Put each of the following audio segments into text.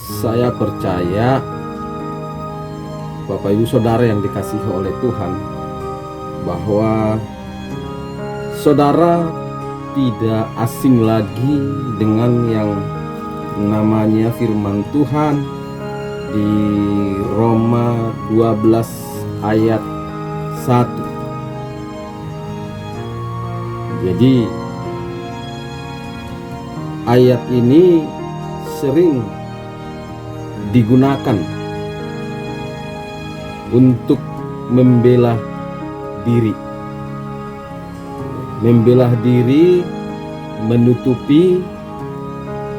Saya percaya Bapak Ibu Saudara yang dikasihi oleh Tuhan, bahwa saudara tidak asing lagi dengan yang namanya firman Tuhan di Roma 12 ayat 1. Jadi ayat ini sering digunakan untuk membela diri, menutupi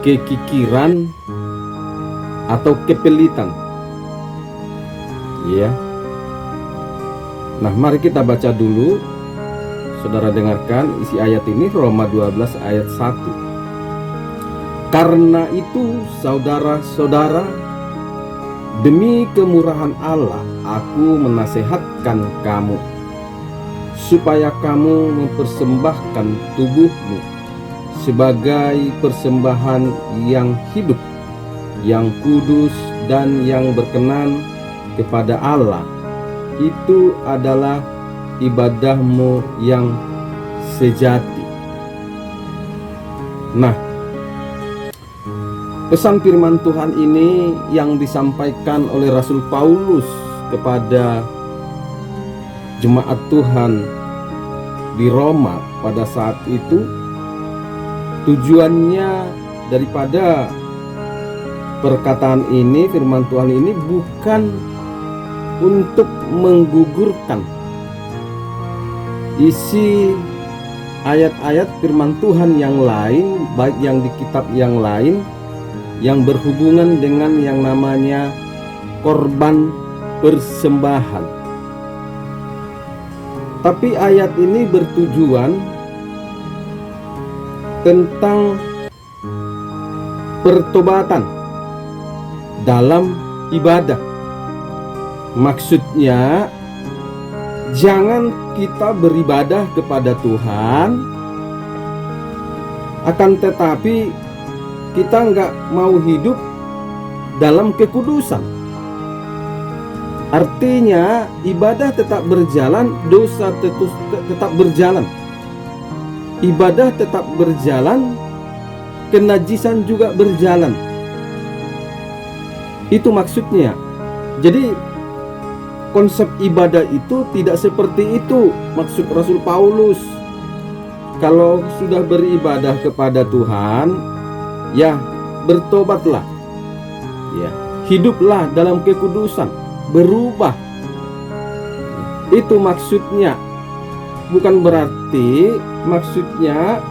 kekikiran atau kepelitan. Ya. Nah, mari kita baca dulu. Saudara dengarkan isi ayat ini, Roma 12 ayat 1. Karena itu, saudara-saudara, demi kemurahan Allah, aku menasehatkan kamu, supaya kamu mempersembahkan tubuhmu sebagai persembahan yang hidup, yang kudus, dan yang berkenan kepada Allah. Itu adalah ibadahmu yang sejati. Nah, pesan firman Tuhan ini yang disampaikan oleh Rasul Paulus kepada jemaat Tuhan di Roma pada saat itu, tujuannya daripada perkataan ini, firman Tuhan ini, bukan untuk menggugurkan isi ayat-ayat firman Tuhan yang lain, baik yang di kitab yang lain yang berhubungan dengan yang namanya korban persembahan. Tapi ayat ini bertujuan tentang pertobatan dalam ibadah. Maksudnya, jangan kita beribadah kepada Tuhan, akan tetapi kita nggak mau hidup dalam kekudusan. Artinya ibadah tetap berjalan, dosa tetap berjalan. Ibadah tetap berjalan, kenajisan juga berjalan. Itu maksudnya. Jadi konsep ibadah itu tidak seperti itu maksud Rasul Paulus. Kalau sudah beribadah kepada Tuhan, ya bertobatlah, ya hiduplah dalam kekudusan, berubah. Itu maksudnya. Bukan berarti maksudnya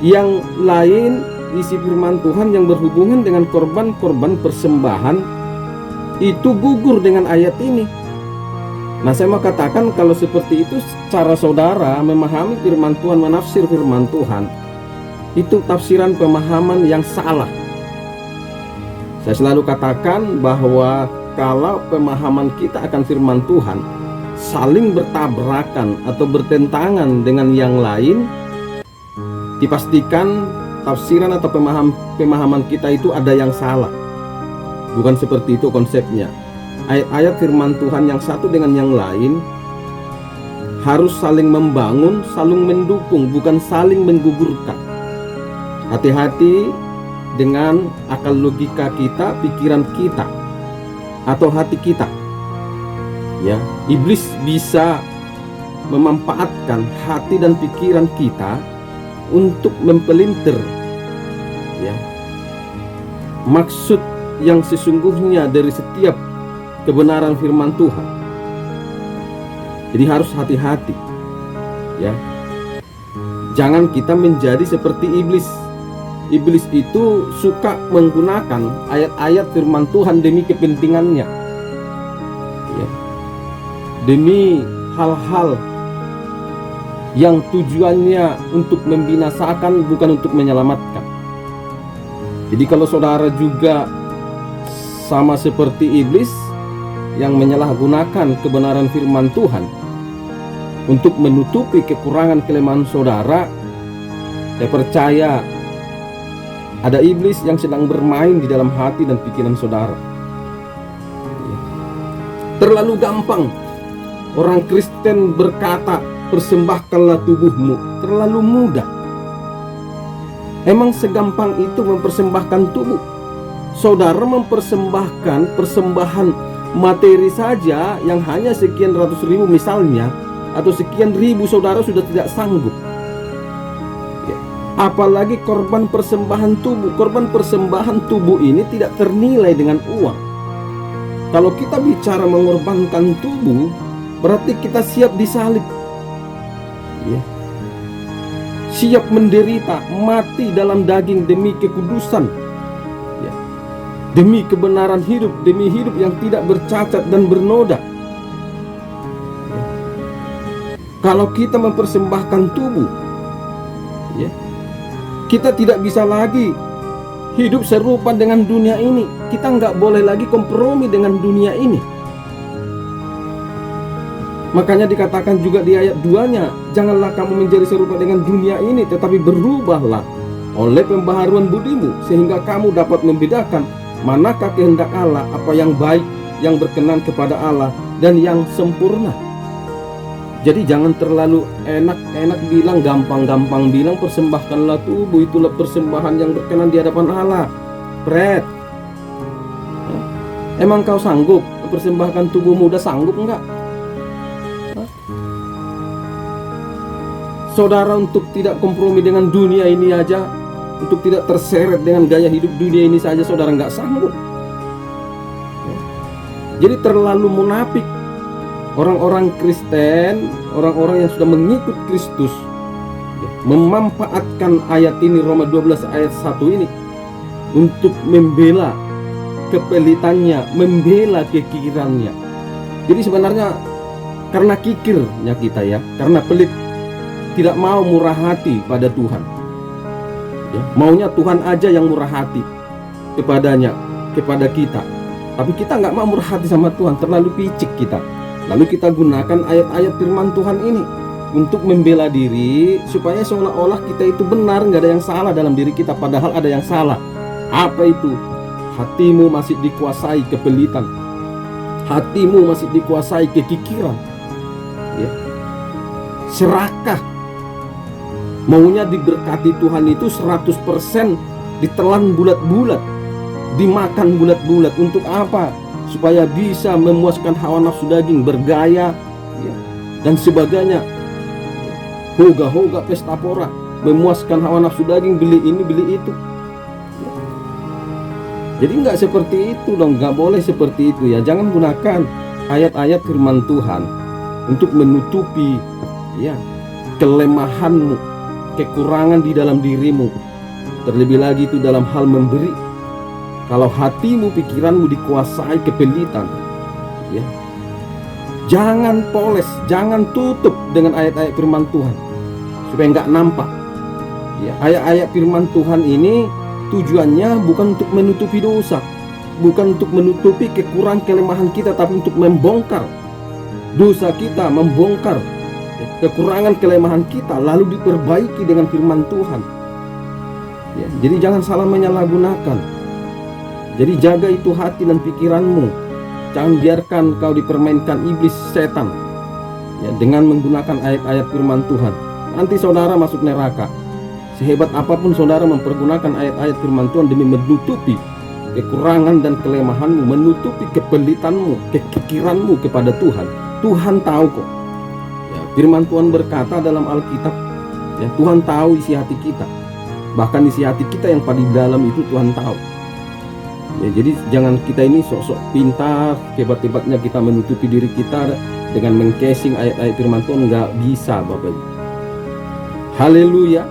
yang lain isi firman Tuhan yang berhubungan dengan korban-korban persembahan itu gugur dengan ayat ini. Nah, saya mau katakan kalau seperti itu, cara saudara memahami firman Tuhan, menafsir firman Tuhan, itu tafsiran pemahaman yang salah. Saya selalu katakan bahwa kalau pemahaman kita akan firman Tuhan saling bertabrakan atau bertentangan dengan yang lain, dipastikan tafsiran atau pemahaman kita itu ada yang salah. Bukan seperti itu konsepnya. Ayat-ayat firman Tuhan yang satu dengan yang lain harus saling membangun, saling mendukung, bukan saling menggugurkan. Hati-hati dengan akal logika kita, pikiran kita, atau hati kita. Ya, iblis bisa memanfaatkan hati dan pikiran kita untuk mempelintir, ya, maksud yang sesungguhnya dari setiap kebenaran firman Tuhan. Jadi harus hati-hati, ya. Jangan kita menjadi seperti iblis. Iblis itu suka menggunakan ayat-ayat firman Tuhan demi kepentingannya, ya, demi hal-hal yang tujuannya untuk membinasakan, bukan untuk menyelamatkan. Jadi kalau saudara juga sama seperti iblis yang menyalahgunakan kebenaran firman Tuhan untuk menutupi kekurangan kelemahan saudara, saya percaya Ada iblis yang sedang bermain di dalam hati dan pikiran saudara. Terlalu gampang orang Kristen berkata, persembahkanlah tubuhmu. Terlalu mudah. Emang segampang itu mempersembahkan tubuh? Saudara mempersembahkan persembahan materi saja yang hanya sekian ratus ribu misalnya, atau sekian ribu, saudara sudah tidak sanggup. Apalagi korban persembahan tubuh. Korban persembahan tubuh ini tidak ternilai dengan uang. Kalau kita bicara mengorbankan tubuh, berarti kita siap disalib, siap menderita, mati dalam daging demi kekudusan, demi kebenaran hidup, demi hidup yang tidak bercacat dan bernoda. Kalau kita mempersembahkan tubuh, kita tidak bisa lagi hidup serupa dengan dunia ini. Kita nggak boleh lagi kompromi dengan dunia ini. Makanya dikatakan juga di ayat 2-nya, janganlah kamu menjadi serupa dengan dunia ini, tetapi berubahlah oleh pembaharuan budimu, sehingga kamu dapat membedakan manakah kehendak Allah, apa yang baik, yang berkenan kepada Allah, dan yang sempurna. Jadi jangan terlalu enak-enak bilang, gampang-gampang bilang persembahkanlah tubuh, itulah persembahan yang berkenan di hadapan Allah. Pret, emang kau sanggup mempersembahkan tubuhmu? Udah sanggup enggak? Saudara, untuk tidak kompromi dengan dunia ini aja, untuk tidak terseret dengan gaya hidup dunia ini saja, saudara nggak sanggup. Jadi terlalu munafik orang-orang Kristen, orang-orang yang sudah mengikut Kristus, memanfaatkan ayat ini, Roma 12 ayat 1 ini, untuk membela kepelitannya, membela kekikirannya. Jadi sebenarnya karena kikirnya kita, karena pelit, tidak mau murah hati pada Tuhan, maunya Tuhan aja yang murah hati kepadanya, kepada kita. Tapi kita nggak mau murah hati sama Tuhan, terlalu picik kita. Lalu kita gunakan ayat-ayat firman Tuhan ini untuk membela diri, supaya seolah-olah kita itu benar, nggak ada yang salah dalam diri kita, padahal ada yang salah. Apa itu? Hatimu masih dikuasai kepelitan, hatimu masih dikuasai kekikiran, serakah, maunya diberkati Tuhan itu 100% ditelan bulat-bulat, dimakan bulat-bulat. Untuk apa? Supaya bisa memuaskan hawa nafsu daging, bergaya, dan sebagainya. Hoga-hoga, pesta pora, memuaskan hawa nafsu daging, beli ini, beli itu. Jadi nggak seperti itu dong, nggak boleh seperti itu ya. Jangan gunakan ayat-ayat firman Tuhan untuk menutupi kelemahanmu, kekurangan di dalam dirimu. Terlebih lagi itu dalam hal memberi. Kalau hatimu, pikiranmu dikuasai kepelitan, jangan poles, jangan tutup dengan ayat-ayat firman Tuhan supaya nggak nampak. Ayat-ayat firman Tuhan ini tujuannya bukan untuk menutupi dosa, bukan untuk menutupi kekurangan kelemahan kita, tapi untuk membongkar dosa kita, membongkar kekurangan kelemahan kita, lalu diperbaiki dengan firman Tuhan. Jadi jangan salah menyalahgunakan. Jadi jaga itu hati dan pikiranmu. Jangan biarkan kau dipermainkan iblis, setan, dengan menggunakan ayat-ayat firman Tuhan. Nanti saudara masuk neraka. Sehebat apapun saudara mempergunakan ayat-ayat firman Tuhan demi menutupi kekurangan dan kelemahanmu, menutupi kepelitanmu, kekikiranmu kepada Tuhan, Tuhan tahu kok. Firman Tuhan berkata dalam Alkitab, Tuhan tahu isi hati kita. Bahkan isi hati kita yang paling dalam itu Tuhan tahu. Jadi jangan kita ini sok-sok pintar, hebat-hebatnya kita menutupi diri kita dengan mengcasing ayat-ayat firman Tuhan. Nggak bisa, Bapak Ibu. Haleluya.